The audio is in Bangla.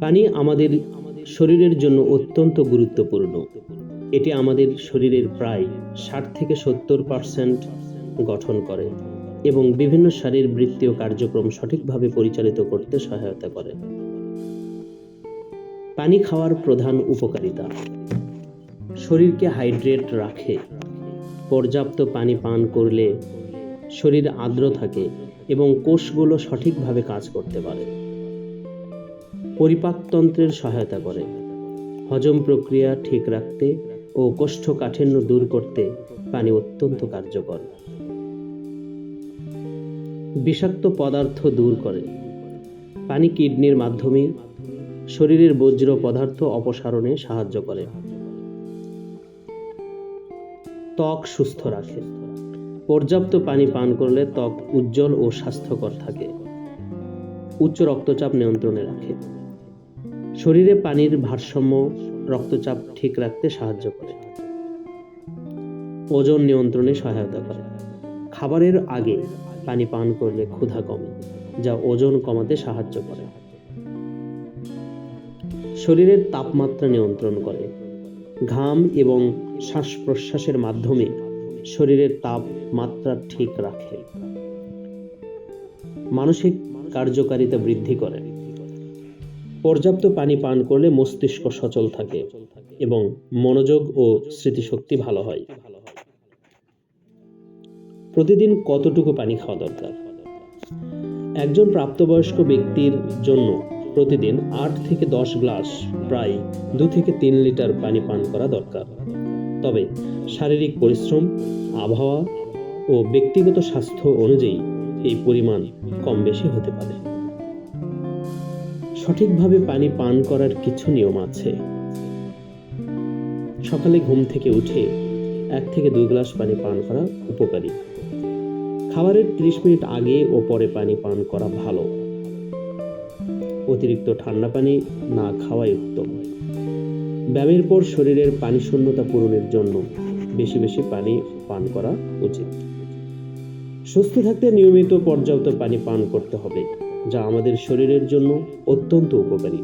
পানি আমাদের শরীরের জন্য অত্যন্ত গুরুত্বপূর্ণ। এটি আমাদের শরীরের প্রায় 60 থেকে 70% গঠন করে এবং বিভিন্ন শারীরবৃত্তীয় কার্যক্রম সঠিকভাবে পরিচালিত করতে সহায়তা করে। পানি খাওয়ার প্রধান উপকারিতা: শরীরকে হাইড্রেট রাখে। পর্যাপ্ত পানি পান করলে শরীর আর্দ্র থাকে এবং কোষগুলো সঠিকভাবে কাজ করতে পারে। পরিপাকতন্ত্রের সহায়তা করে। হজম প্রক্রিয়া ঠিক রাখতে ও কোষ্ঠকাঠিন্য দূর করতে পানি অত্যন্ত কার্যকর। বিষাক্ত পদার্থ দূর করে। পানি কিডনির মাধ্যমে শরীরের বর্জ্য পদার্থ অপসারণে সাহায্য করে। ত্বক সুস্থ রাখে। পর্যাপ্ত পানি পান করলে ত্বক উজ্জ্বল ও স্বাস্থ্যকর থাকে। উচ্চ রক্তচাপ নিয়ন্ত্রণে রাখে। শরীরে পানির ভারসাম্য রক্তচাপ ঠিক রাখতে সাহায্য করে। ওজন নিয়ন্ত্রণে সহায়তা করে। খাবারের আগে পানি পান করলে ক্ষুধা কমে, যা ওজন কমাতে সাহায্য করে। শরীরের তাপমাত্রা নিয়ন্ত্রণ করে। ঘাম এবং শ্বাস প্রশ্বাসের মাধ্যমে শরীরের তাপমাত্রা ঠিক রাখে। মানসিক কার্যকারিতা বৃদ্ধি করে। পর্যাপ্ত পানি পান করলে মস্তিষ্ক সচল থাকে এবং মনোযোগ ও স্মৃতিশক্তি ভালো হয়। প্রতিদিন কতটুকু পানি খাওয়া দরকার? একজন প্রাপ্তবয়স্ক ব্যক্তির জন্য প্রতিদিন 8 থেকে 10 গ্লাস প্রায় 2 থেকে 3 লিটার পানি পান করা দরকার। তবে শারীরিক পরিশ্রম, আবহাওয়া ও ব্যক্তিগত স্বাস্থ্য অনুযায়ী এই পরিমাণ কম বেশি হতে পারে। সঠিকভাবে পানি পান করার কিছু নিয়ম আছে। সকালে ঘুম থেকে উঠে 1 থেকে 2 গ্লাস পানি পান করা উপকারী। খাবারের 30 মিনিট আগে ও পরে পানি পান করা ভালো। অতিরিক্ত ঠান্ডা পানি না খাওয়াই উত্তম। ব্যায়ামের পর শরীরের পানি শূন্যতা পূরণের জন্য বেশি বেশি পানি পান করা উচিত। সুস্থ থাকতে নিয়মিত পর্যাপ্ত পানি পান করতে হবে, যা আমাদের শরীরের জন্য অত্যন্ত উপকারী।